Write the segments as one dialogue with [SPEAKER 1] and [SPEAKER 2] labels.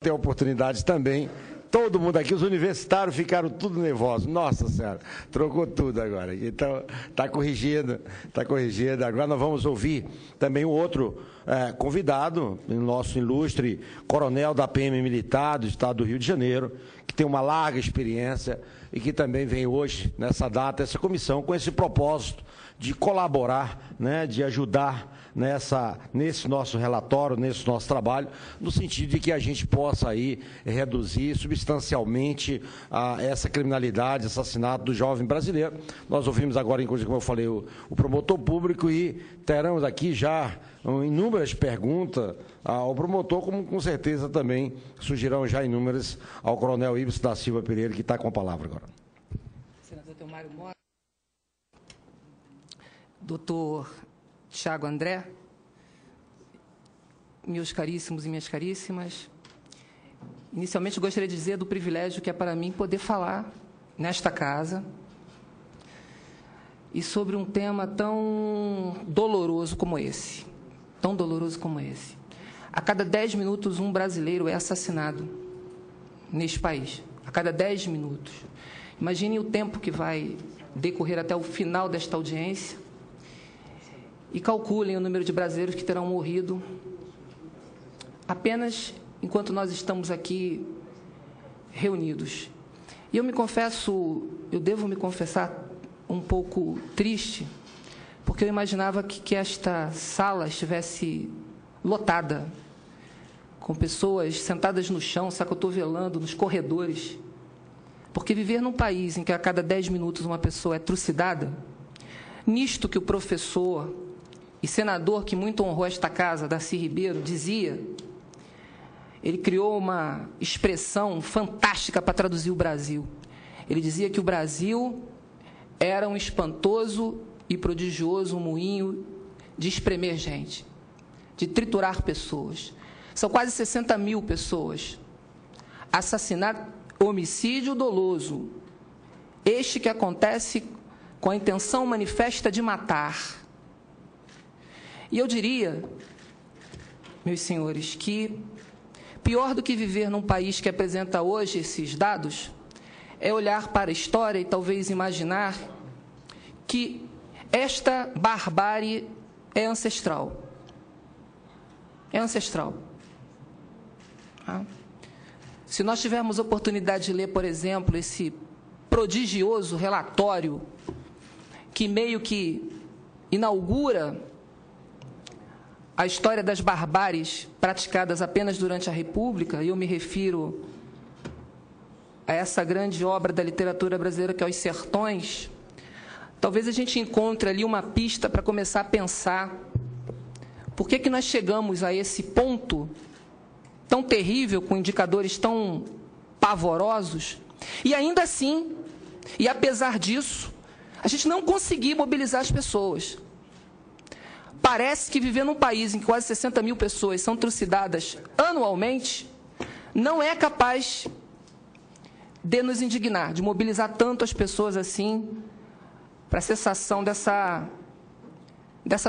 [SPEAKER 1] ter a oportunidade também. Todo mundo aqui, os universitários ficaram tudo nervosos. Nossa Senhora, trocou tudo agora. Então, está corrigido, está corrigido. Agora nós vamos ouvir também o outro convidado, nosso ilustre coronel da PM Militar do Estado do Rio de Janeiro, que tem uma larga experiência e que também vem hoje, nessa data, essa comissão, com esse propósito de colaborar, né, de ajudar nesse nosso relatório, nesse nosso trabalho, no sentido de que a gente possa aí reduzir substancialmente essa criminalidade, assassinato do jovem brasileiro. Nós ouvimos agora, inclusive, como eu falei, o promotor público e teremos aqui já inúmeras perguntas ao promotor, como com certeza também surgirão já inúmeras ao coronel Ibsen da Silva Pereira, que está com a palavra agora.
[SPEAKER 2] Senador Telmário Mota, doutor Tiago André, meus caríssimos e minhas caríssimas, inicialmente gostaria de dizer do privilégio que é para mim poder falar nesta casa e sobre um tema tão doloroso como esse, A cada 10 minutos, um brasileiro é assassinado neste país, a cada 10 minutos. Imagine o tempo que vai decorrer até o final desta audiência, e calculem o número de brasileiros que terão morrido apenas enquanto nós estamos aqui reunidos. E eu devo me confessar um pouco triste, porque eu imaginava que esta sala estivesse lotada, com pessoas sentadas no chão, se acotovelando nos corredores, porque viver num país em que a cada 10 minutos uma pessoa é trucidada, nisto que o professor e senador que muito honrou esta casa, Darcy Ribeiro, dizia, ele criou uma expressão fantástica para traduzir o Brasil. Ele dizia que o Brasil era um espantoso e prodigioso moinho de espremer gente, de triturar pessoas. São quase 60 mil pessoas. Assassinato, homicídio doloso. Este que acontece com a intenção manifesta de matar. E eu diria, meus senhores, que pior do que viver num país que apresenta hoje esses dados é olhar para a história e talvez imaginar que esta barbárie é ancestral. É ancestral. Se nós tivermos oportunidade de ler, por exemplo, esse prodigioso relatório que meio que inaugura a história das barbáries praticadas apenas durante a República, e eu me refiro a essa grande obra da literatura brasileira que é Os Sertões, talvez a gente encontre ali uma pista para começar a pensar por que nós chegamos a esse ponto tão terrível, com indicadores tão pavorosos, e ainda assim, e apesar disso, a gente não conseguir mobilizar as pessoas. Parece que viver num país em que quase 60 mil pessoas são trucidadas anualmente não é capaz de nos indignar, de mobilizar tanto as pessoas assim para a cessação dessa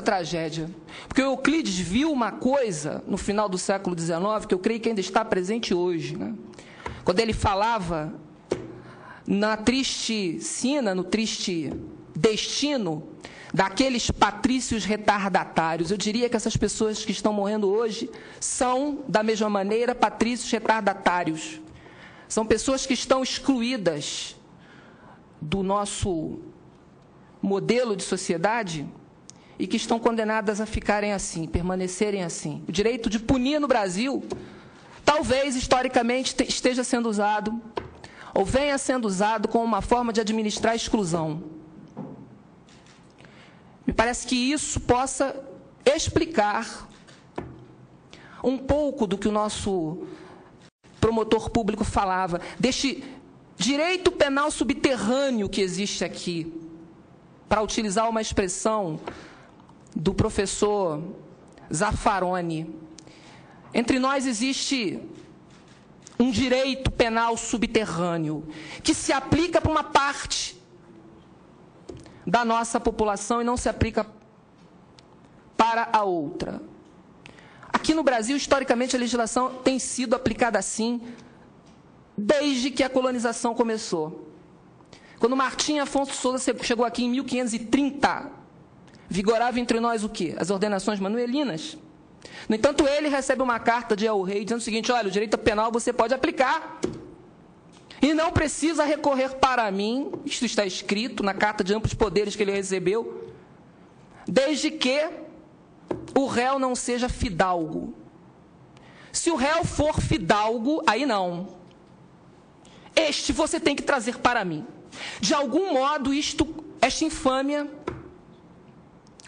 [SPEAKER 2] tragédia. Porque o Euclides viu uma coisa no final do século XIX que eu creio que ainda está presente hoje, né? Quando ele falava na triste sina, no triste destino daqueles patrícios retardatários. Eu diria que essas pessoas que estão morrendo hoje são, da mesma maneira, patrícios retardatários. São pessoas que estão excluídas do nosso modelo de sociedade e que estão condenadas a ficarem assim, permanecerem assim. O direito de punir no Brasil, talvez, historicamente, esteja sendo usado, ou venha sendo usado como uma forma de administrar a exclusão. Me parece que isso possa explicar um pouco do que o nosso promotor público falava, deste direito penal subterrâneo que existe aqui, para utilizar uma expressão do professor Zaffaroni. Entre nós existe um direito penal subterrâneo que se aplica para uma parte da nossa população e não se aplica para a outra. A Aqui no Brasil, historicamente, a legislação tem sido aplicada assim desde que a colonização começou. Quando Martim Afonso Souza chegou aqui em 1530, vigorava entre nós o quê? As ordenações manuelinas. No entanto, ele recebe uma carta de El-Rei dizendo o seguinte: olha, o direito penal você pode aplicar e não precisa recorrer para mim, isto está escrito na carta de amplos poderes que ele recebeu, desde que o réu não seja fidalgo. Se o réu for fidalgo, aí não. Este você tem que trazer para mim. De algum modo, esta infâmia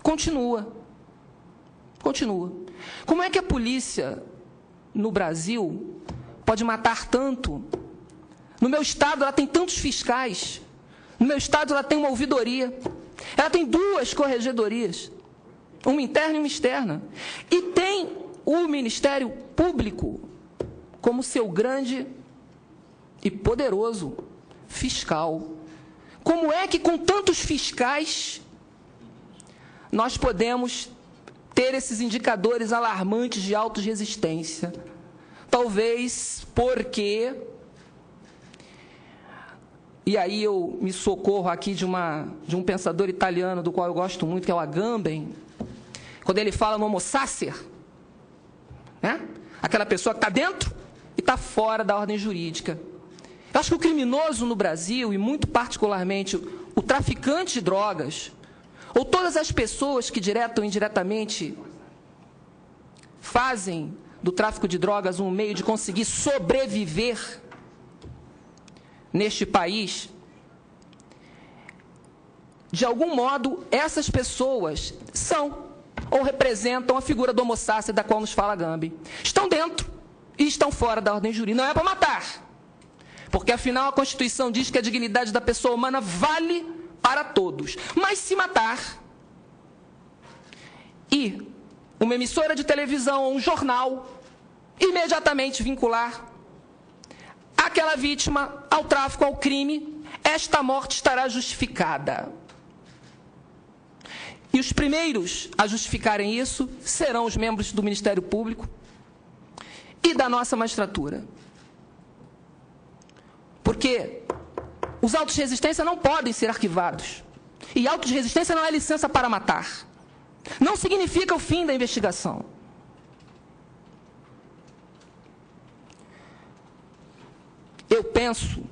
[SPEAKER 2] continua. Continua. Como é que a polícia no Brasil pode matar tanto? No meu estado, ela tem tantos fiscais. No meu estado, ela tem uma ouvidoria. Ela tem 2 corregedorias. Uma interna e uma externa. E tem o Ministério Público como seu grande e poderoso fiscal. Como é que, com tantos fiscais, nós podemos ter esses indicadores alarmantes de autoresistência? Talvez porque... E aí eu me socorro aqui de um pensador italiano do qual eu gosto muito, que é o Agamben, quando ele fala no homo sacer, né? Aquela pessoa que está dentro e está fora da ordem jurídica. Eu acho que o criminoso no Brasil, e muito particularmente o traficante de drogas, ou todas as pessoas que direta ou indiretamente fazem do tráfico de drogas um meio de conseguir sobreviver neste país, de algum modo, essas pessoas são ou representam a figura do homo sacer da qual nos fala Agamben. Estão dentro e estão fora da ordem jurídica. Não é para matar, porque afinal a Constituição diz que a dignidade da pessoa humana vale para todos. Mas se matar e uma emissora de televisão ou um jornal imediatamente vincular aquela vítima ao tráfico, ao crime, esta morte estará justificada. E os primeiros a justificarem isso serão os membros do Ministério Público e da nossa magistratura. Porque os autos de resistência não podem ser arquivados. E auto de resistência não é licença para matar. Não significa o fim da investigação. Eu penso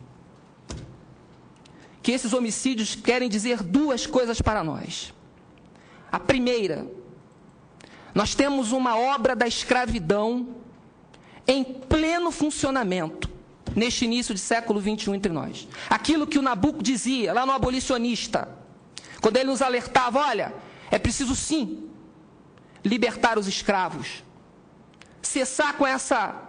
[SPEAKER 2] que esses homicídios querem dizer 2 coisas para nós. A primeira, nós temos uma obra da escravidão em pleno funcionamento, neste início de século XXI entre nós. Aquilo que o Nabucco dizia, lá no Abolicionista, quando ele nos alertava, olha, é preciso sim libertar os escravos, cessar com essa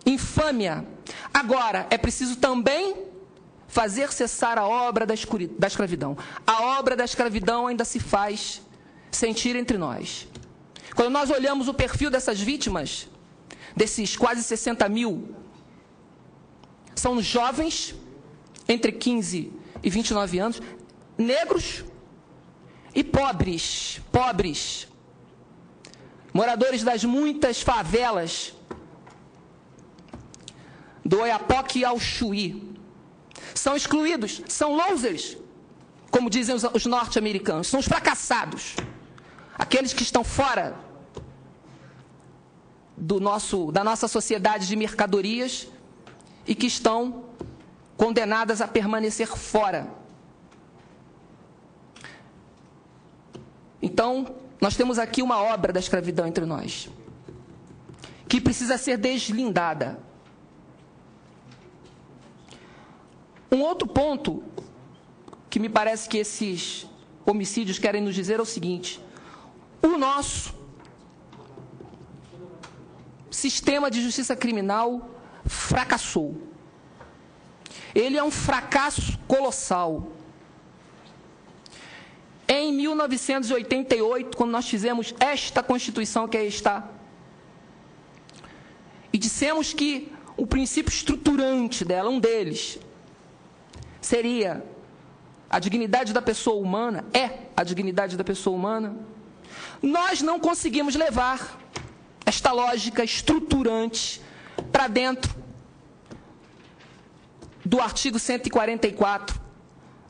[SPEAKER 2] infâmia. Agora, é preciso também fazer cessar a obra da escravidão. A obra da escravidão ainda se faz sentir entre nós. Quando nós olhamos o perfil dessas vítimas, desses quase 60 mil, são jovens, entre 15 e 29 anos, negros e pobres, moradores das muitas favelas do Oiapoque ao Chuí. São excluídos, são losers, como dizem os norte-americanos, são os fracassados, aqueles que estão fora da nossa sociedade de mercadorias e que estão condenadas a permanecer fora. Então, nós temos aqui uma obra da escravidão entre nós, que precisa ser deslindada. Um outro ponto que me parece que esses homicídios querem nos dizer é o seguinte: o nosso sistema de justiça criminal fracassou. Ele é um fracasso colossal. Em 1988, quando nós fizemos esta Constituição que aí está, e dissemos que o princípio estruturante dela, um deles, seria a dignidade da pessoa humana, a dignidade da pessoa humana, nós não conseguimos levar esta lógica estruturante para dentro do artigo 144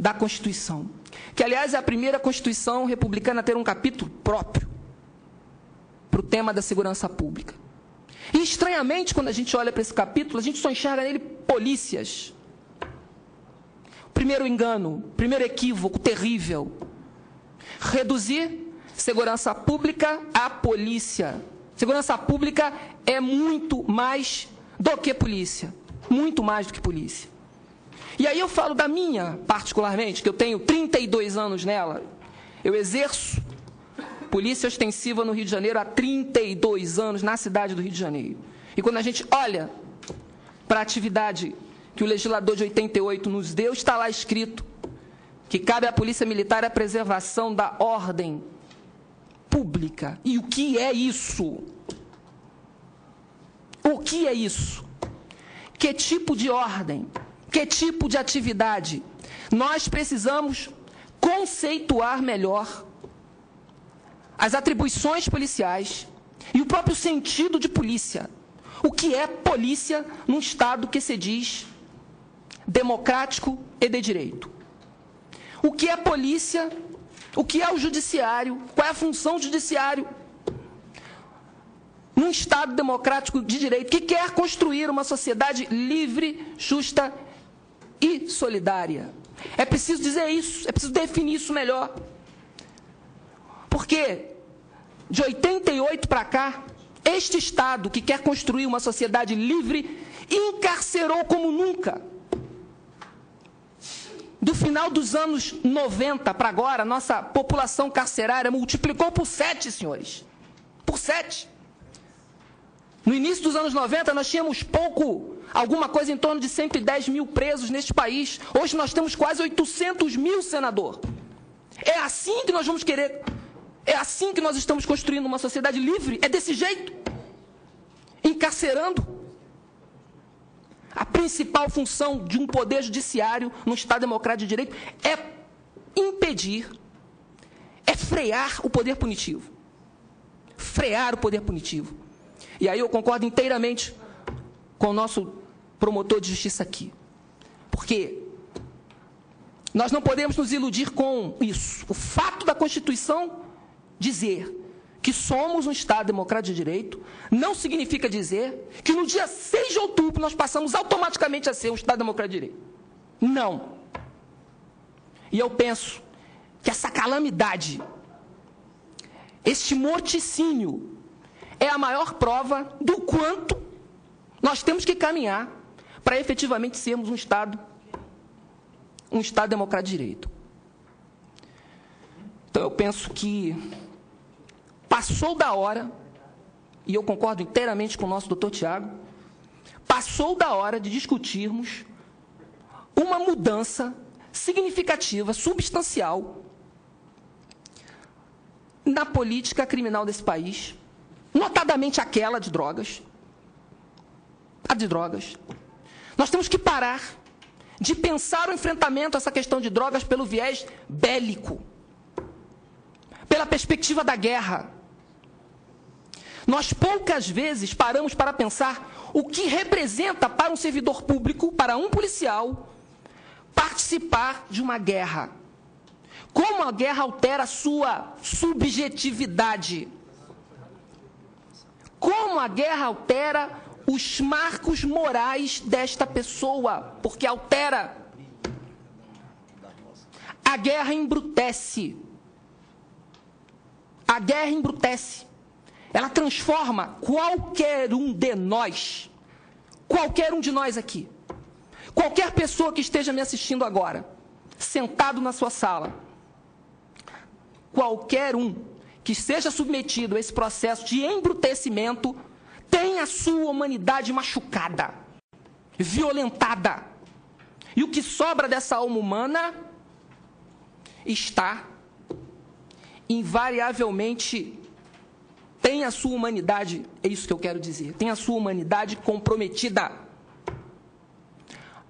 [SPEAKER 2] da Constituição, que, aliás, é a primeira Constituição republicana a ter um capítulo próprio para o tema da segurança pública. E, estranhamente, quando a gente olha para esse capítulo, a gente só enxerga nele polícias. Primeiro engano, primeiro equívoco terrível. Reduzir segurança pública à polícia. Segurança pública é muito mais do que polícia. Muito mais do que polícia. E aí eu falo da minha, particularmente, que eu tenho 32 anos nela. Eu exerço polícia ostensiva no Rio de Janeiro há 32 anos, na cidade do Rio de Janeiro. E quando a gente olha para a atividade que o legislador de 88 nos deu, está lá escrito que cabe à Polícia Militar a preservação da ordem pública. E o que é isso? O que é isso? Que tipo de ordem? Que tipo de atividade? Nós precisamos conceituar melhor as atribuições policiais e o próprio sentido de polícia. O que é polícia num Estado que se diz democrático e de direito? O que é polícia? O que é o judiciário? Qual é a função do judiciário num Estado democrático de direito que quer construir uma sociedade livre, justa e solidária? É preciso dizer isso, é preciso definir isso melhor. Porque, de 88 para cá, este Estado que quer construir uma sociedade livre encarcerou como nunca. Do final dos anos 90 para agora, nossa população carcerária multiplicou por 7, senhores. Por 7. No início dos anos 90, nós tínhamos alguma coisa em torno de 110 mil presos neste país. Hoje nós temos quase 800 mil, senador. É assim que nós vamos querer... É assim que nós estamos construindo uma sociedade livre? É desse jeito? Encarcerando? A principal função de um poder judiciário num Estado democrático de direito é impedir, é frear o poder punitivo. Frear o poder punitivo. E aí eu concordo inteiramente com o nosso promotor de justiça aqui. Porque nós não podemos nos iludir com isso. O fato da Constituição dizer que somos um Estado democrático de direito não significa dizer que no dia 6 de outubro nós passamos automaticamente a ser um Estado democrático de direito. Não. E eu penso que essa calamidade, este morticínio, é a maior prova do quanto nós temos que caminhar para efetivamente sermos um Estado democrático de direito. Então, eu penso que passou da hora, e eu concordo inteiramente com o nosso doutor Tiago, passou da hora de discutirmos uma mudança significativa, substancial, na política criminal desse país, notadamente aquela de drogas, a de drogas. Nós temos que parar de pensar o enfrentamento a essa questão de drogas pelo viés bélico, pela perspectiva da guerra. Nós poucas vezes paramos para pensar o que representa para um servidor público, para um policial, participar de uma guerra. Como a guerra altera a sua subjetividade. Como a guerra altera os marcos morais desta pessoa, porque altera. A guerra embrutece. A guerra embrutece. Ela transforma qualquer um de nós aqui, qualquer pessoa que esteja me assistindo agora, sentado na sua sala, qualquer um que seja submetido a esse processo de embrutecimento, tem a sua humanidade machucada, violentada. E o que sobra dessa alma humana está invariavelmente, tem a sua humanidade, é isso que eu quero dizer, tem a sua humanidade comprometida.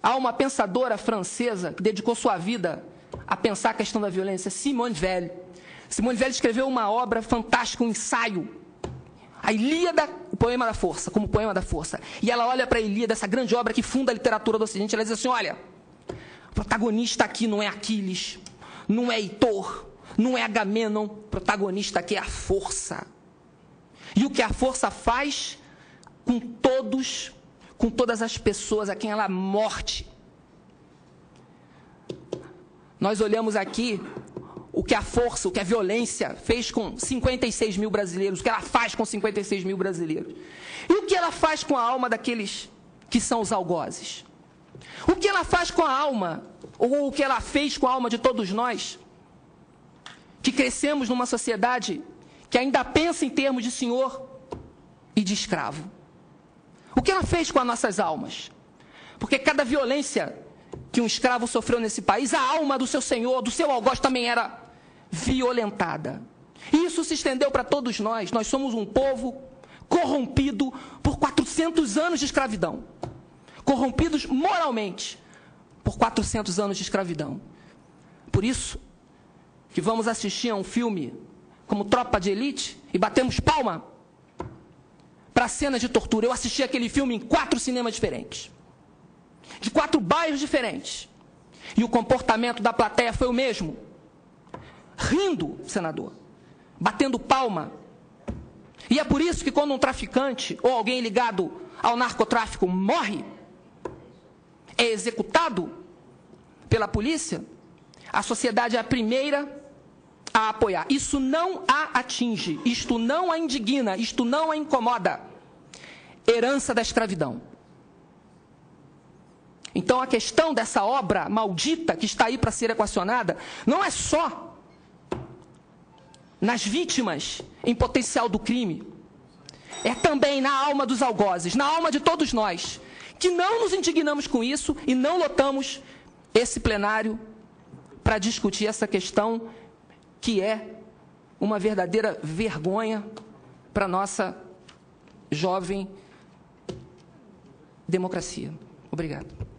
[SPEAKER 2] Há uma pensadora francesa que dedicou sua vida a pensar a questão da violência, Simone Weil. Simone Weil escreveu uma obra fantástica, um ensaio, a Ilíada, o poema da força, como poema da força. E ela olha para a Ilíada, essa grande obra que funda a literatura do Ocidente, ela diz assim, olha, o protagonista aqui não é Aquiles, não é Heitor, não é Agamenon, o protagonista aqui é a força. E o que a força faz com todas as pessoas a quem ela morte. Nós olhamos aqui o que a força, o que a violência fez com 56 mil brasileiros, o que ela faz com 56 mil brasileiros. E o que ela faz com a alma daqueles que são os algozes? O que ela faz com a alma, ou o que ela fez com a alma de todos nós, que crescemos numa sociedade que ainda pensa em termos de senhor e de escravo? O que ela fez com as nossas almas? Porque cada violência que um escravo sofreu nesse país, a alma do seu senhor, do seu algoz também era violentada. E isso se estendeu para todos nós. Nós somos um povo corrompido por 400 anos de escravidão. Corrompidos moralmente por 400 anos de escravidão. Por isso que vamos assistir a um filme como Tropa de Elite e batemos palma para cenas de tortura. Eu assisti aquele filme em 4 cinemas diferentes, de 4 bairros diferentes. E o comportamento da plateia foi o mesmo. Rindo, senador. Batendo palma. E é por isso que quando um traficante ou alguém ligado ao narcotráfico morre, é executado pela polícia, a sociedade é a primeira a apoiar. Isso não a atinge, isto não a indigna, isto não a incomoda. Herança da escravidão. Então, a questão dessa obra maldita que está aí para ser equacionada não é só nas vítimas em potencial do crime, é também na alma dos algozes, na alma de todos nós, que não nos indignamos com isso e não lotamos esse plenário para discutir essa questão que é uma verdadeira vergonha para a nossa jovem democracia. Obrigado.